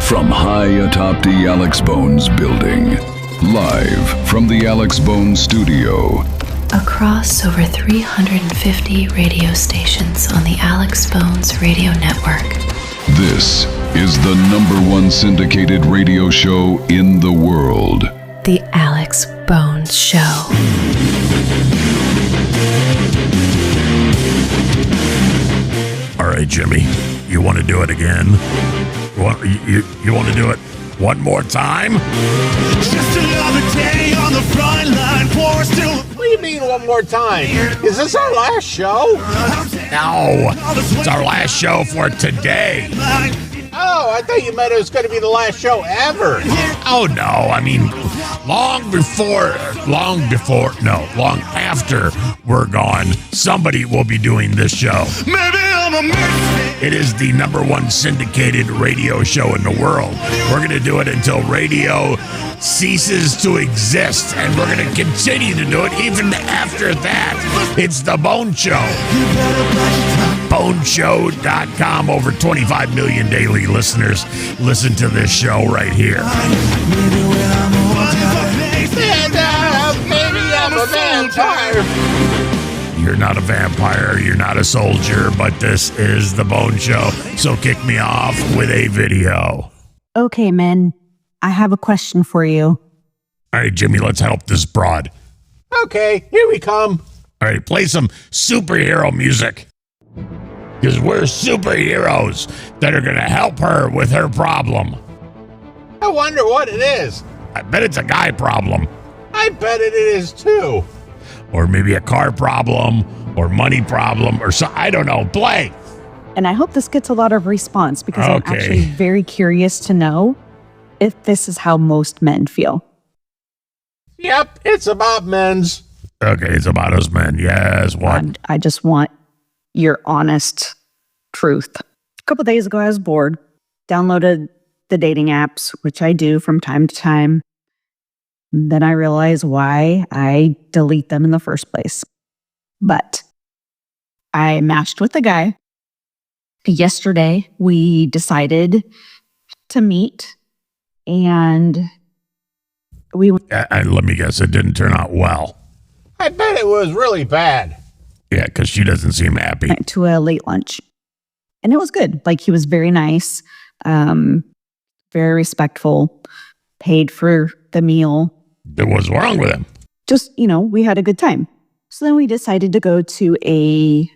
From high atop the Alex Bones building, live from the Alex Bones studio. Across over 350 radio stations on the Alex Bones radio network. This is the #1 syndicated radio show in the world. The Alex Bones Show. All right, Jimmy, you want to do it again? You want to do it one more time? Just another day on the front line. What do you mean one more time? Is this our last show? No, it's our last show for today. Oh, I thought you meant it was going to be the last show ever. Oh, no, I mean, long after we're gone, somebody will be doing this show. Maybe I'm a misfit. It is the #1 syndicated radio show in the world. We're going to do it until radio ceases to exist, and we're going to continue to do it even after that. It's The Bone Show. BoneShow.com. Over 25 million daily listeners listen to this show right here. Maybe I'm a vampire. You're not a vampire, you're not a soldier, but this is The Bone Show. So kick me off with a video. Okay, men, I have a question for you. All right, Jimmy, let's help this broad. Okay, here we come. All right, play some superhero music. Because we're superheroes that are going to help her with her problem. I wonder what it is. I bet it's a guy problem. I bet it is too. Or maybe a car problem, or money problem, or so. I don't know. Play. And I hope this gets a lot of response because I'm Okay. actually very curious to know if this is how most men feel. Yep, it's about men's. Okay, it's about us men. Yes, what? And I just want your honest truth. A couple days ago, I was bored, downloaded the dating apps, which I do from time to time. Then I realized why I delete them in the first place. But I matched with a guy. Yesterday, we decided to meet, and we Let me guess, it didn't turn out well. I bet it was really bad. Yeah, because she doesn't seem happy. went to a late lunch. And it was good. Like, he was very nice, very respectful, paid for the meal. What's wrong with him? Just, we had a good time. So then we decided to go to a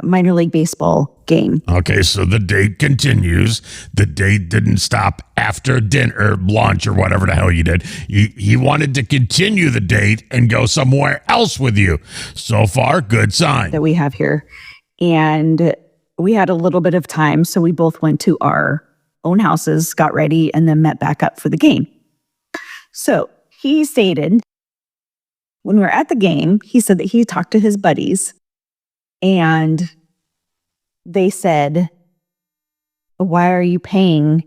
minor league baseball game. Okay, so the date continues. The date didn't stop after dinner, lunch, or whatever the hell you did. He wanted to continue the date and go somewhere else with you. So far, good sign. That we have here. And we had a little bit of time, so we both went to our own houses, got ready, and then met back up for the game. So he stated, when we were at the game, he said that he talked to his buddies, and they said, why are you paying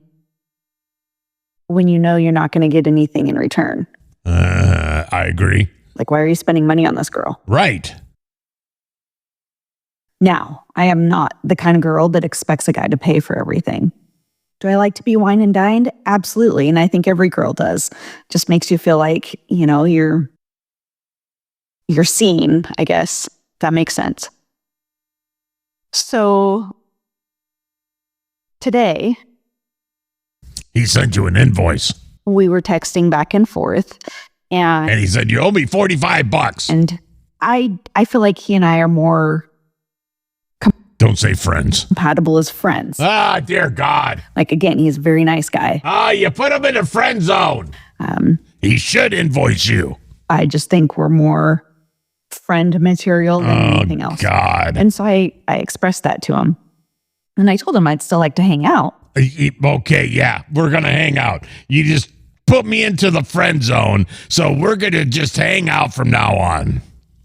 when you know you're not going to get anything in return? I agree. Like, why are you spending money on this girl? Right. Now, I am not the kind of girl that expects a guy to pay for everything. Do I like to be wine and dined? Absolutely. And I think every girl does. Just makes you feel like, you're seen, I guess. That makes sense. So today, He sent you an invoice. we were texting back and forth, And he said, you owe me $45. and I feel like he and I are more Don't say friends. compatible as friends. Ah, dear God. Like, again, he's a very nice guy. Ah, you put him in the friend zone. He should invoice you. I just think we're more friend material than anything else. God. And so I expressed that to him. And I told him I'd still like to hang out. Okay, yeah, we're going to hang out. You just put me into the friend zone, so we're going to just hang out from now on.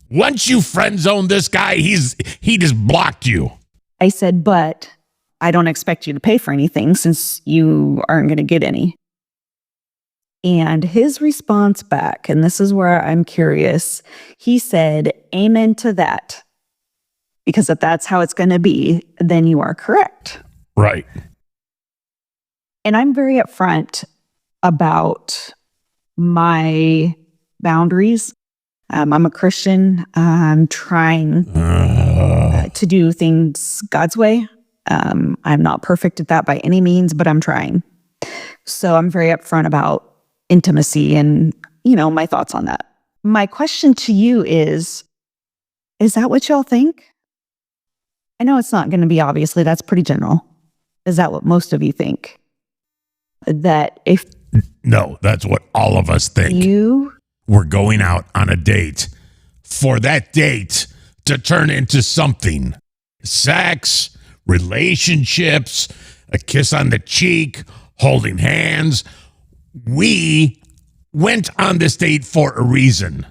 Once you friend zone this guy, he just blocked you. I said, but I don't expect you to pay for anything since you aren't going to get any. And his response back, and this is where I'm curious, he said, amen to that. Because if that's how it's going to be, then you are correct. Right. And I'm very upfront about my boundaries. I'm a Christian. I'm trying to do things God's way. I'm not perfect at that by any means, but I'm trying. So I'm very upfront about intimacy and, my thoughts on that. My question to you is that what y'all think? I know it's not going to be, obviously, that's pretty general. Is that what most of you think? That if... No, that's what all of us think. We're going out on a date for that date to turn into something. Sex, relationships, a kiss on the cheek, holding hands. We went on this date for a reason.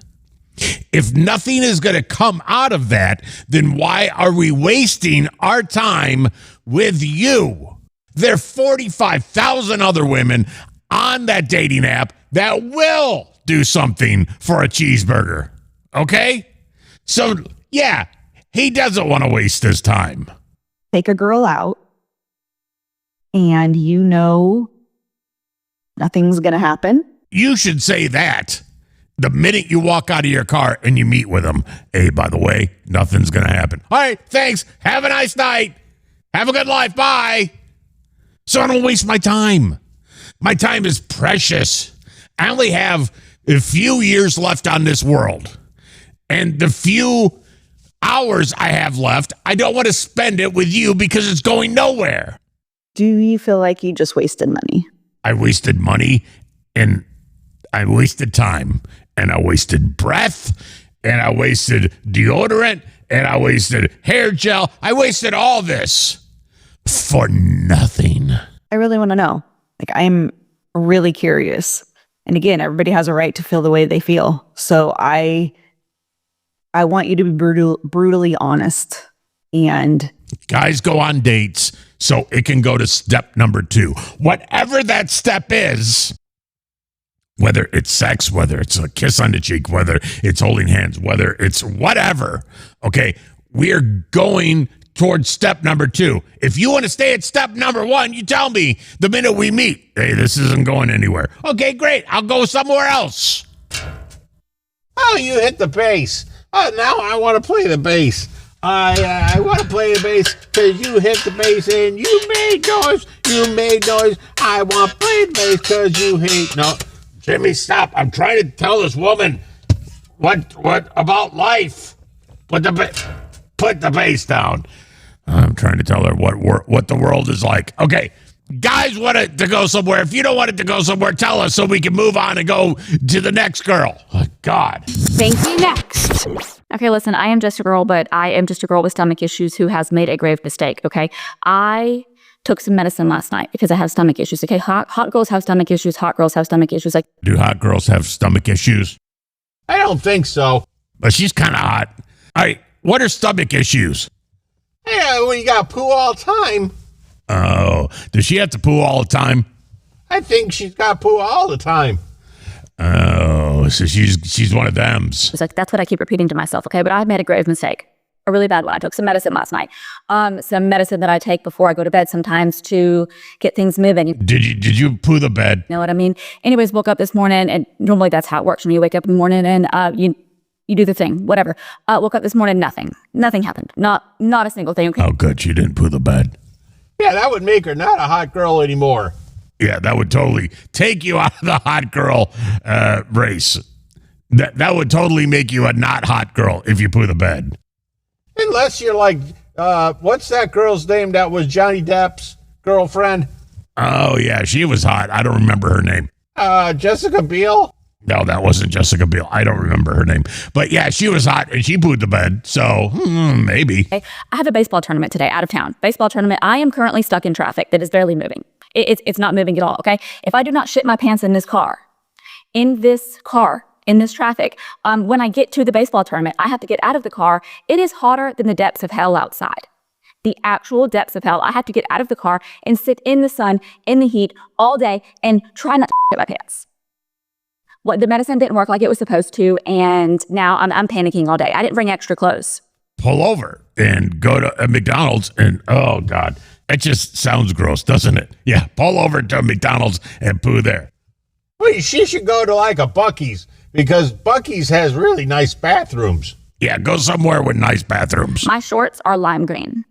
If nothing is going to come out of that, then why are we wasting our time with you? There are 45,000 other women on that dating app that will do something for a cheeseburger. Okay? So, yeah, he doesn't want to waste his time. Take a girl out and nothing's going to happen. You should say that the minute you walk out of your car and you meet with them. Hey, by the way, nothing's going to happen. All right, thanks. Have a nice night. Have a good life. Bye. So I don't waste my time. My time is precious. I only have a few years left on this world. And the few hours I have left, I don't want to spend it with you because it's going nowhere. Do you feel like you just wasted money? I wasted money and I wasted time and I wasted breath and I wasted deodorant and I wasted hair gel. I wasted all this for nothing. I really want to know. I'm really curious. And again, everybody has a right to feel the way they feel. So I want you to be brutally honest. And guys go on dates so it can go to step number 2. Whatever that step is, whether it's sex, whether it's a kiss on the cheek, whether it's holding hands, whether it's whatever, okay, we're going towards step number 2. If you want to stay at step number 1, you tell me the minute we meet, hey, this isn't going anywhere. Okay, great. I'll go somewhere else. Oh, you hit the bass. Oh, now I want to play the bass. I want to play the bass because you hit the bass and you made noise. You made noise. I want to play the bass because you hate no. Jimmy, stop. I'm trying to tell this woman what about life. Put the bass down. I'm trying to tell her what the world is like. Okay, guys want it to go somewhere. If you don't want it to go somewhere, tell us so we can move on and go to the next girl. Oh, God. Thank you. Next. Okay, listen, I am just a girl, but I am just a girl with stomach issues who has made a grave mistake, okay? I took some medicine last night because I have stomach issues, okay? Hot girls have stomach issues. Hot girls have stomach issues. Do hot girls have stomach issues? I don't think so. But she's kind of hot. All right, what are stomach issues? Yeah, when you got poo all the time. Oh, does she have to poo all the time? I think she's got poo all the time. Oh, so she's one of thems. It's like, that's what I keep repeating to myself, okay? But I made a grave mistake, a really bad one. I took some medicine last night. Some medicine that I take before I go to bed sometimes to get things moving. Did you poo the bed? You know what I mean? Anyways, woke up this morning, and normally that's how it works. When you wake up in the morning and you do the thing, whatever. Woke up this morning, nothing happened. Not a single thing. Okay? Oh, good. She didn't poo the bed. Yeah, that would make her not a hot girl anymore. Yeah, that would totally take you out of the hot girl race. That would totally make you a not hot girl if you poo the bed. Unless you're like, what's that girl's name that was Johnny Depp's girlfriend? Oh, yeah, she was hot. I don't remember her name. Jessica Biel? No, that wasn't Jessica Biel. I don't remember her name. But yeah, she was hot and she pooed the bed. So maybe. I have a baseball tournament today out of town. Baseball tournament. I am currently stuck in traffic that is barely moving. It's not moving at all, okay? If I do not shit my pants in this traffic, when I get to the baseball tournament, I have to get out of the car. It is hotter than the depths of hell outside. The actual depths of hell. I have to get out of the car and sit in the sun, in the heat, all day and try not to shit my pants. The medicine didn't work like it was supposed to, and now I'm panicking all day. I didn't bring extra clothes. Pull over and go to a McDonald's and, oh, God. It just sounds gross, doesn't it? Yeah, pull over to McDonald's and poo there. Well, she should go to like a Buc-ee's because Buc-ee's has really nice bathrooms. Yeah, go somewhere with nice bathrooms. My shorts are lime green.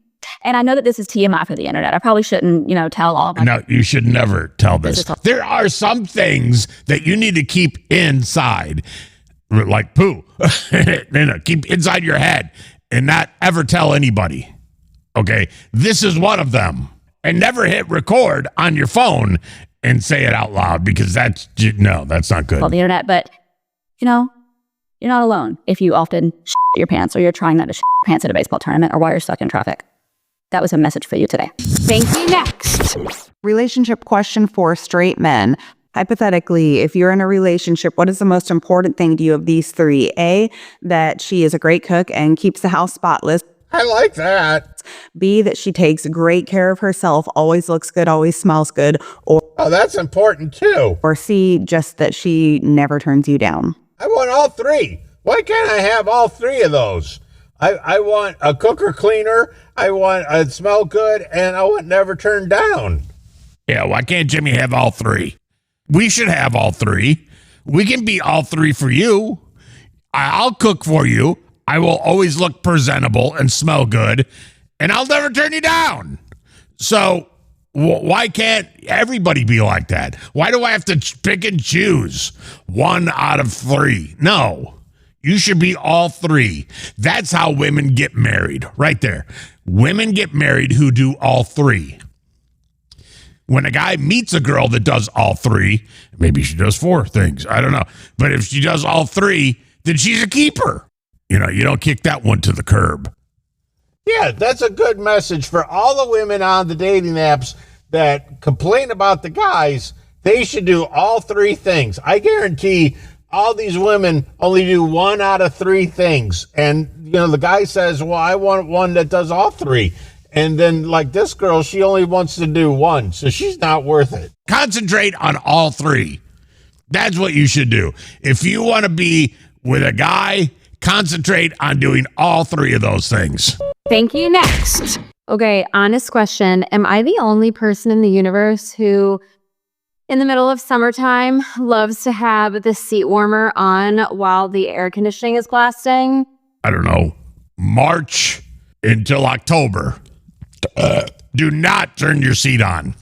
And I know that this is TMI for the internet. I probably shouldn't, tell all my... No, you should never tell this. There are some things that you need to keep inside, like poo. Keep inside your head and not ever tell anybody. Okay, this is one of them. And never hit record on your phone and say it out loud because that's not good. On the internet, but, you're not alone if you often shit your pants or you're trying not to shit your pants at a baseball tournament or while you're stuck in traffic. That was a message for you today. Thank you. Next. Relationship question for straight men. Hypothetically, if you're in a relationship, what is the most important thing to you of these three? A, that she is a great cook and keeps the house spotless. I like that. B, that she takes great care of herself, always looks good, always smells good. Or that's important too. Or C, just that she never turns you down. I want all three. Why can't I have all three of those? I want a cooker cleaner, I want a smell good, and I want never turned down. Yeah, why can't Jimmy have all three? We should have all three. We can be all three for you. I'll cook for you. I will always look presentable and smell good, and I'll never turn you down. So why can't everybody be like that? Why do I have to pick and choose one out of three? No. You should be all three. That's how women get married, right there. Women get married who do all three. When a guy meets a girl that does all three, maybe she does four things, I don't know. But if she does all three, then she's a keeper. You don't kick that one to the curb. Yeah, that's a good message for all the women on the dating apps that complain about the guys. They should do all three things. I guarantee all these women only do one out of three things. And, the guy says, well, I want one that does all three. And then like this girl, she only wants to do one. So she's not worth it. Concentrate on all three. That's what you should do. If you want to be with a guy, concentrate on doing all three of those things. Thank you. Next. Okay, honest question. Am I the only person in the universe who, in the middle of summertime, loves to have the seat warmer on while the air conditioning is blasting? I don't know. March until October. Do not turn your seat on.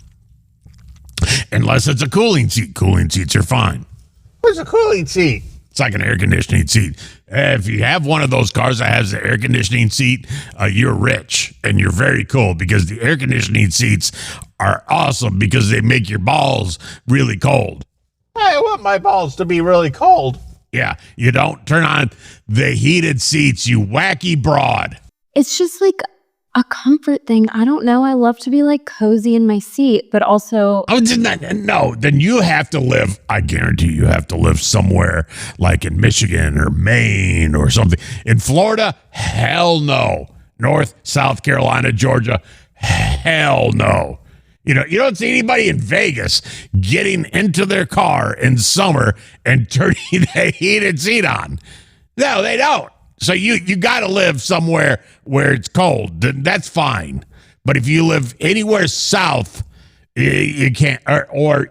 Unless it's a cooling seat. Cooling seats are fine. What's a cooling seat? It's like an air conditioning seat. If you have one of those cars that has the air conditioning seat, you're rich and you're very cool because the air conditioning seats are awesome because they make your balls really cold. I want my balls to be really cold. Yeah, you don't turn on the heated seats, you wacky broad. It's just like a comfort thing. I don't know. I love to be like cozy in my seat, but also... No, then you have to live, I guarantee you have to live somewhere like in Michigan or Maine or something. In Florida, hell no. North, South Carolina, Georgia, hell no. You don't see anybody in Vegas getting into their car in summer and turning the heated seat on. No, they don't. So you got to live somewhere where it's cold. That's fine. But if you live anywhere south, you can't, or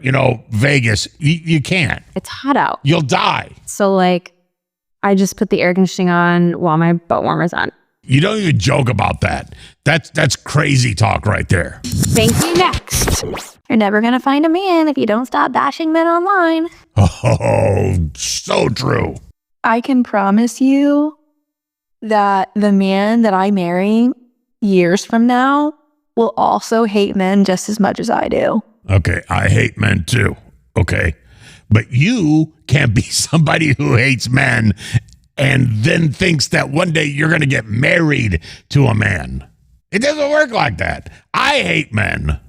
Vegas, you can't. It's hot out. You'll die. So I just put the air conditioning on while my butt warmer's on. You don't even joke about that. That's crazy talk right there. Thank you. Next. You're never going to find a man if you don't stop bashing men online. Oh, so true. I can promise you that the man that I marry years from now will also hate men just as much as I do. Okay, I hate men too. Okay. But you can't be somebody who hates men and then thinks that one day you're going to get married to a man. It doesn't work like that. I hate men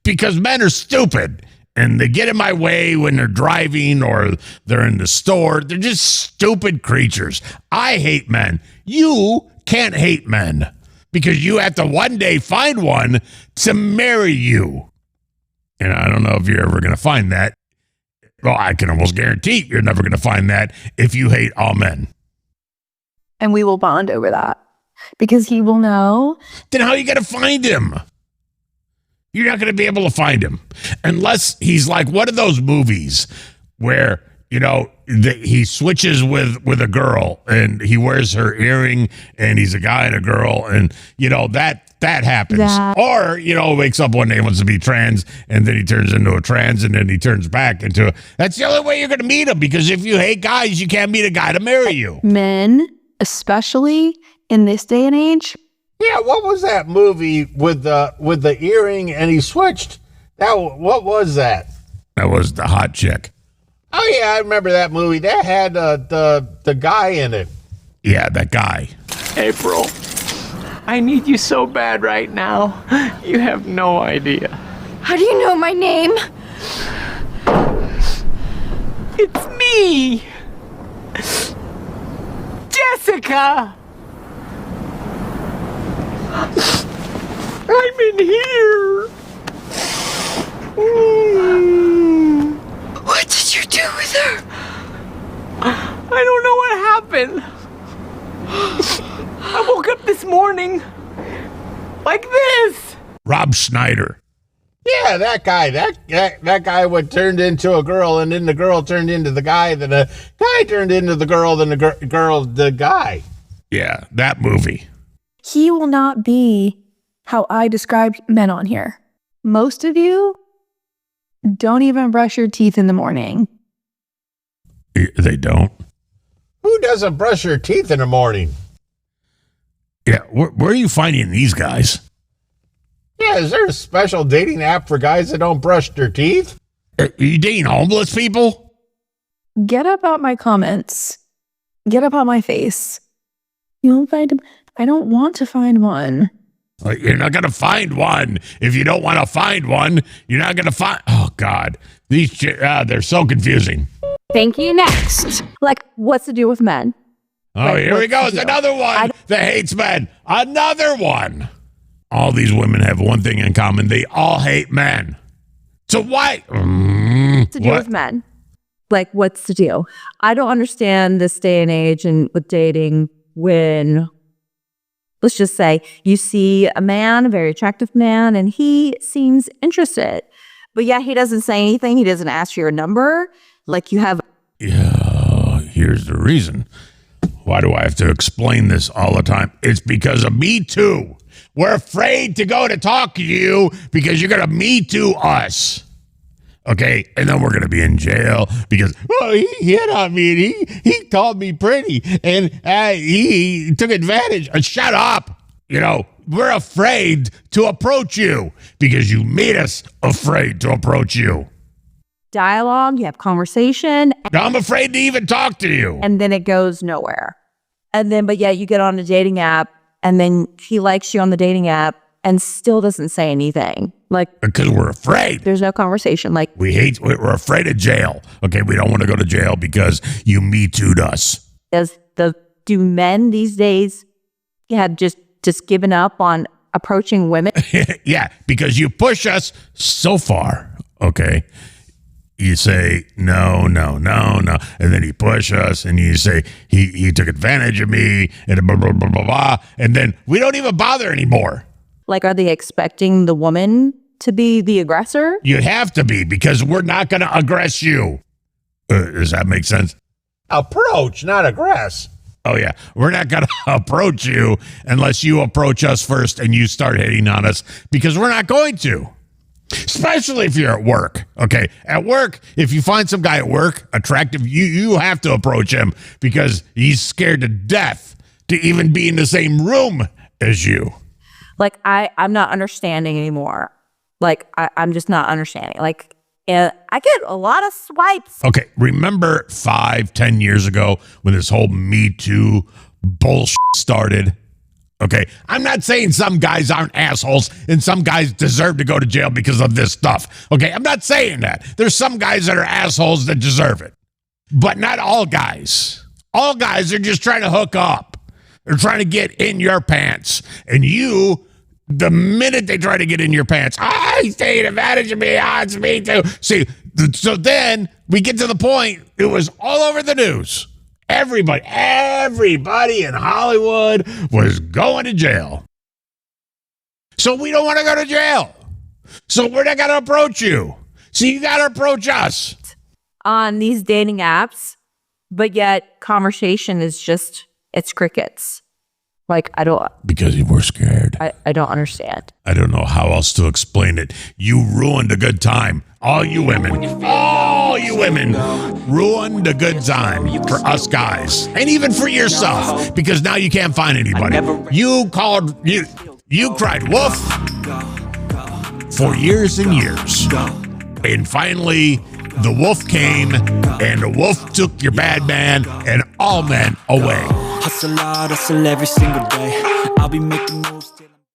because men are stupid and they get in my way when they're driving or they're in the store. They're just stupid creatures. I hate men. You can't hate men because you have to one day find one to marry you. And I don't know if you're ever going to find that. Well, I can almost guarantee you're never going to find that if you hate all men. And we will bond over that because he will know. Then how are you going to find him? You're not going to be able to find him unless he's like one of those movies where, he switches with a girl and he wears her earring and he's a guy and a girl. And, that happens. Or, wakes up one day and wants to be trans and then he turns into a trans and then he turns back into that's the only way you're going to meet him, because if you hate guys, you can't meet a guy to marry you. Men, especially in this day and age. Yeah, what was that movie with the earring and he switched? What was that? That was The Hot Chick. Oh yeah, I remember that movie. That had the guy in it. Yeah, that guy. April, I need you so bad right now. You have no idea. How do you know my name? It's me, Jessica. I'm in here. What did you do with her? I don't know what happened. I woke up this morning like this. Rob Schneider. Yeah, that guy. That guy turned into a girl, and then the girl turned into the guy. Then the guy turned into the girl. Then the girl, the guy. Yeah, that movie. He will not be how I describe men on here. Most of you don't even brush your teeth in the morning. They don't? Who doesn't brush your teeth in the morning? Yeah, where are you finding these guys? Yeah, is there a special dating app for guys that don't brush their teeth? Are you dating homeless people? Get up out my comments. Get up out my face. You won't find him. I don't want to find one. You're not going to find one. If you don't want to find one, you're not going to find... Oh, God. They're so confusing. Thank you. Next. Like, what's to do with men? Oh, here we go. It's another one that hates men. Another one. All these women have one thing in common. They all hate men. So why? What's to do with men? Like, what's the deal? I don't understand this day and age and with dating when, let's just say, you see a man, a very attractive man, and he seems interested. But yeah, he doesn't say anything. He doesn't ask for your number. Like you have... Yeah, here's the reason. Why do I have to explain this all the time? It's because of Me Too. We're afraid to go to talk to you because you're going to Me Too us. Okay, and then we're going to be in jail because, he hit on me and he called me pretty and he took advantage. Shut up. We're afraid to approach you because you made us afraid to approach you. Dialogue, you have conversation. I'm afraid to even talk to you. And then it goes nowhere. And then, but yeah, you get on a dating app and then he likes you on the dating app and still doesn't say anything. Like, because we're afraid. There's no conversation. Like, we're afraid of jail. Okay, we don't want to go to jail because you Me Too'd us. Do men these days just given up on approaching women? Yeah, because you push us so far. Okay. You say, no. And then he push us and you say, he took advantage of me and blah, blah, blah, blah, blah. And then we don't even bother anymore. Like, are they expecting the woman to be the aggressor? You have to be because we're not going to aggress you. Does that make sense? Approach, not aggress. Oh, yeah. We're not going to approach you unless you approach us first and you start hitting on us because we're not going to. Especially if you're at work. Okay. At work, if you find some guy at work attractive, you have to approach him because he's scared to death to even be in the same room as you. Like, I'm not understanding anymore. Like, I'm just not understanding. Like, I get a lot of swipes. Okay. Remember 5-10 years ago when this whole Me Too bullshit started? Okay, I'm not saying some guys aren't assholes and some guys deserve to go to jail because of this stuff. Okay, I'm not saying that. There's some guys that are assholes that deserve it. But not all guys. All guys are just trying to hook up. They're trying to get in your pants. And you, the minute they try to get in your pants, he's taking advantage of me. It's Me Too. See, so then we get to the point, it was all over the news. Everybody in Hollywood was going to jail. So we don't want to go to jail. So we're not going to approach you. So you got to approach us. On these dating apps, but yet conversation is just, it's crickets. Like, Because you were scared. I don't understand. I don't know how else to explain it. You ruined a good time. All you women ruined a good time for us guys. And even for yourself, because now you can't find anybody. You cried wolf for years and years. And finally, the wolf came, and the wolf took your bad man and all men away. Hustle hard, hustle every single day. I'll be making moves till